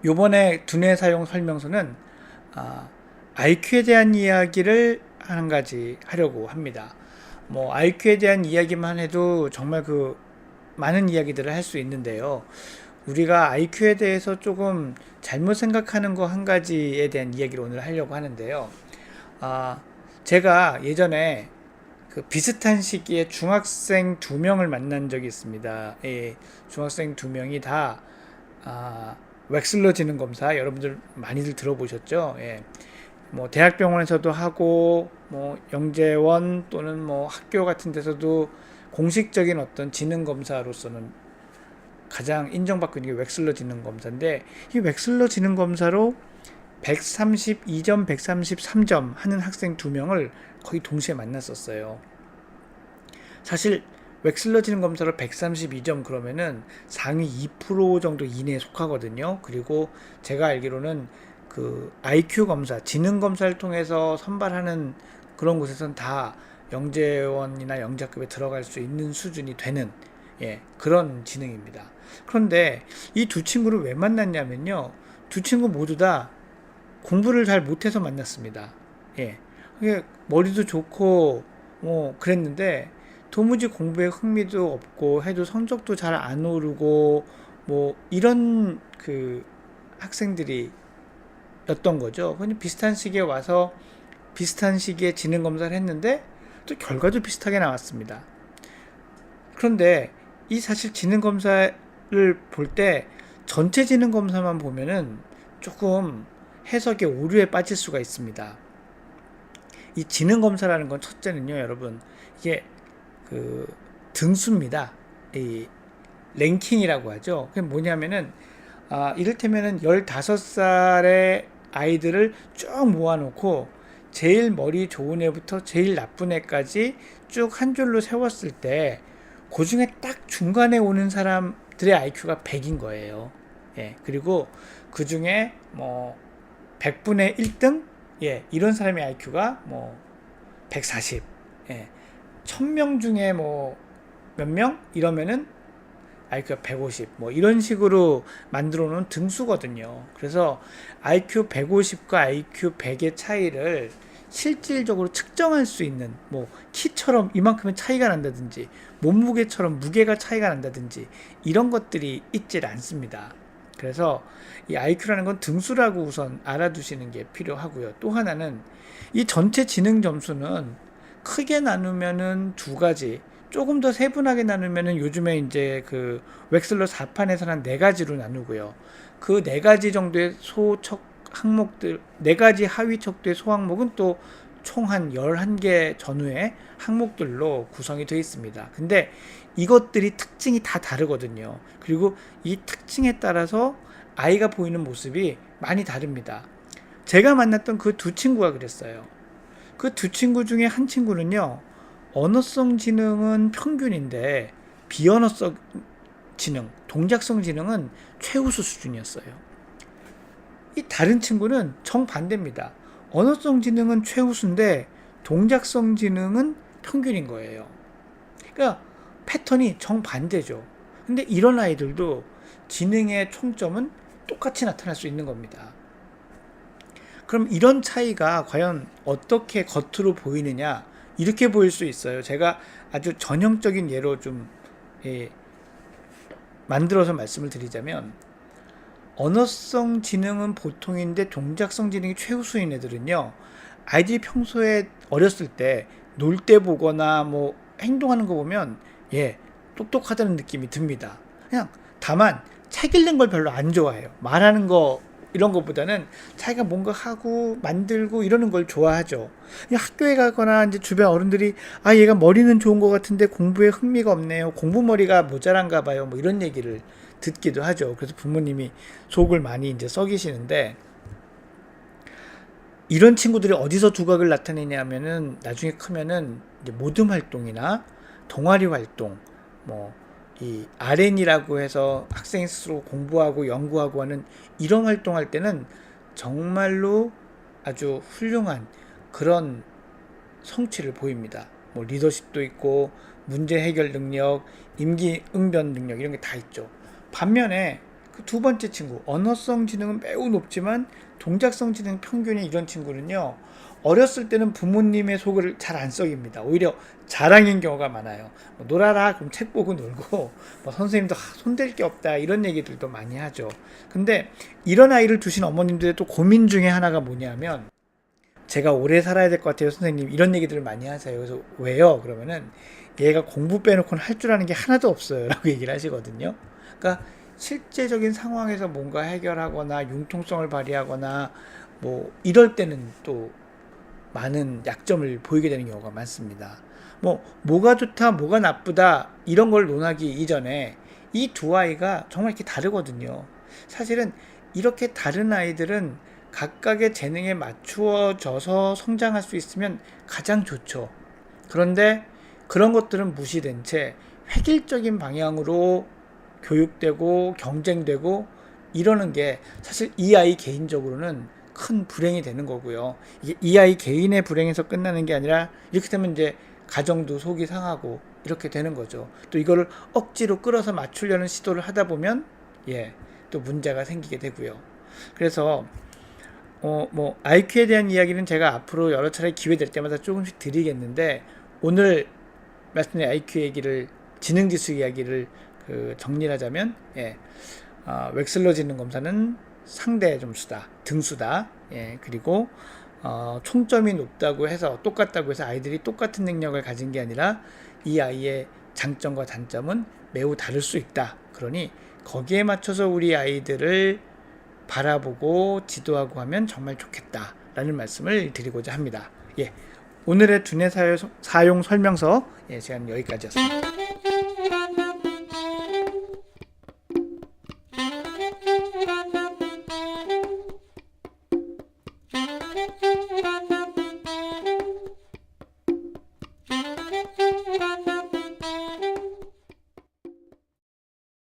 요번에 두뇌 사용 설명서는 아, IQ에 대한 이야기를 한 가지 하려고 합니다. 뭐 IQ에 대한 이야기만 해도 정말 그 많은 이야기들을 할 수 있는데요. 우리가 IQ에 대해서 조금 잘못 생각하는 거 한 가지에 대한 이야기를 오늘 하려고 하는데요. 아, 제가 예전에 그 비슷한 시기에 중학생 두 명을 만난 적이 있습니다. 예, 중학생 두 명이 다 아, 웩슬러 지능 검사 여러분들 많이들 들어보셨죠? 예. 뭐 대학병원에서도 하고 뭐 영재원 또는 뭐 학교 같은 데서도 공식적인 어떤 지능 검사로서는 가장 인정받고 있는 게 웩슬러 지능 검사인데, 이 웩슬러 지능 검사로 132점, 133점 하는 학생 두 명을 거의 동시에 만났었어요. 사실 웩슬러 지능 검사로 132점 그러면은 상위 2% 정도 이내에 속하거든요. 그리고 제가 알기로는 그 IQ 검사, 지능 검사를 통해서 선발하는 그런 곳에선 다 영재원이나 영재학급에 들어갈 수 있는 수준이 되는, 예, 그런 지능입니다. 그런데 이 두 친구를 왜 만났냐면요. 두 친구 모두 다 공부를 잘 못해서 만났습니다. 예. 이게 머리도 좋고 뭐 그랬는데 도무지 공부에 흥미도 없고 해도 성적도 잘 안 오르고 뭐 이런 그 학생들이 였던 거죠. 근데 비슷한 시기에 와서 비슷한 시기에 지능 검사를 했는데 또 결과도 비슷하게 나왔습니다. 그런데 이 사실 지능 검사를 볼 때 전체 지능 검사만 보면은 조금 해석의 오류에 빠질 수가 있습니다. 이 지능 검사라는 건 첫째는요, 여러분, 이게 그 등수입니다. 이 랭킹이라고 하죠. 그게 뭐냐면은 이를테면은 15살의 아이들을 쭉 모아놓고 제일 머리 좋은 애부터 제일 나쁜 애까지 쭉 한 줄로 세웠을 때 그 중에 딱 중간에 오는 사람들의 IQ가 100인 거예요. 예, 그리고 그 중에 뭐 100분의 1등? 예, 이런 사람의 IQ가 뭐 140. 예, 1000명 중에 뭐 몇 명? 이러면은 IQ가 150. 뭐 이런 식으로 만들어 놓은 등수거든요. 그래서 IQ 150과 IQ 100의 차이를 실질적으로 측정할 수 있는, 뭐 키처럼 이만큼의 차이가 난다든지 몸무게처럼 무게가 차이가 난다든지 이런 것들이 있질 않습니다. 그래서 이 IQ라는 건 등수라고 우선 알아두시는 게 필요하고요. 또 하나는 이 전체 지능 점수는 크게 나누면은 두 가지, 조금 더 세분하게 나누면은 요즘에 이제 그 웩슬러 4판에서는 한 네 가지로 나누고요. 그 네 가지 정도의 소척 항목들, 네 가지 하위 척도의 소항목은 또 총 한 11개 전후의 항목들로 구성이 되어 있습니다. 근데 이것들이 특징이 다 다르거든요. 그리고 이 특징에 따라서 아이가 보이는 모습이 많이 다릅니다. 제가 만났던 그 두 친구가 그랬어요. 그 두 친구 중에 한 친구는요, 언어성 지능은 평균인데 비언어성 지능, 동작성 지능은 최우수 수준이었어요. 이 다른 친구는 정반대입니다. 언어성 지능은 최우수인데 동작성 지능은 평균인 거예요. 그러니까 패턴이 정반대죠. 근데 이런 아이들도 지능의 총점은 똑같이 나타날 수 있는 겁니다. 그럼 이런 차이가 과연 어떻게 겉으로 보이느냐, 이렇게 보일 수 있어요. 제가 아주 전형적인 예로 좀 예, 만들어서 말씀을 드리자면, 언어성 지능은 보통인데 동작성 지능이 최우수인 애들은요, 아이들이 평소에 어렸을 때 놀 때 보거나 뭐 행동하는 거 보면 예, 똑똑하다는 느낌이 듭니다. 그냥 다만 책 읽는 걸 별로 안 좋아해요. 말하는 거 이런 것보다는 자기가 뭔가 하고 만들고 이러는 걸 좋아하죠. 학교에 가거나 이제 주변 어른들이 얘가 머리는 좋은 것 같은데 공부에 흥미가 없네요. 공부머리가 모자란가 봐요. 뭐 이런 얘기를 듣기도 하죠. 그래서 부모님이 속을 많이 이제 썩이시는데, 이런 친구들이 어디서 두각을 나타내냐면은 나중에 크면은 이제 모듬 활동이나 동아리 활동, 뭐 이 RN이라고 해서 학생이 스스로 공부하고 연구하고 하는 이런 활동할 때는 정말로 아주 훌륭한 그런 성취를 보입니다. 뭐 리더십도 있고 문제 해결 능력, 임기 응변 능력 이런 게 다 있죠. 반면에 그 두 번째 친구, 언어성 지능은 매우 높지만 동작성 지능 평균이 이런 친구는요, 어렸을 때는 부모님의 속을 잘 안 썩입니다. 오히려 자랑인 경우가 많아요. 뭐 놀아라, 그럼 책 보고 놀고, 뭐 선생님도 손댈 게 없다, 이런 얘기들도 많이 하죠. 근데 이런 아이를 두신 어머님들의 또 고민 중에 하나가 뭐냐면, 제가 오래 살아야 될 것 같아요, 선생님. 이런 얘기들을 많이 하세요. 그래서 왜요? 그러면은 얘가 공부 빼놓고는 할 줄 아는 게 하나도 없어요, 라고 얘기를 하시거든요. 그러니까 실제적인 상황에서 뭔가 해결하거나 융통성을 발휘하거나 뭐 이럴 때는 또 많은 약점을 보이게 되는 경우가 많습니다. 뭐가 좋다, 뭐가 나쁘다 이런 걸 논하기 이전에 이 두 아이가 정말 이렇게 다르거든요. 사실은 이렇게 다른 아이들은 각각의 재능에 맞추어져서 성장할 수 있으면 가장 좋죠. 그런데 그런 것들은 무시된 채 획일적인 방향으로 교육되고 경쟁되고 이러는 게 사실 이 아이 개인적으로는 큰 불행이 되는 거고요. 이게 이 아이 개인의 불행에서 끝나는 게 아니라 이렇게 되면 이제 가정도 속이 상하고 이렇게 되는 거죠. 또 이거를 억지로 끌어서 맞추려는 시도를 하다 보면 또 문제가 생기게 되고요. 그래서 IQ에 대한 이야기는 제가 앞으로 여러 차례 기회 될 때마다 조금씩 드리겠는데, 오늘 말씀드린 IQ 얘기를, 지능지수 이야기를 정리를 하자면, 웩슬러 지능 검사는 상대 점수다, 등수다. 그리고 총점이 높다고 해서, 똑같다고 해서 아이들이 똑같은 능력을 가진 게 아니라 이 아이의 장점과 단점은 매우 다를 수 있다. 그러니 거기에 맞춰서 우리 아이들을 바라보고 지도하고 하면 정말 좋겠다라는 말씀을 드리고자 합니다. 오늘의 두뇌 사용 설명서 시간 여기까지였습니다.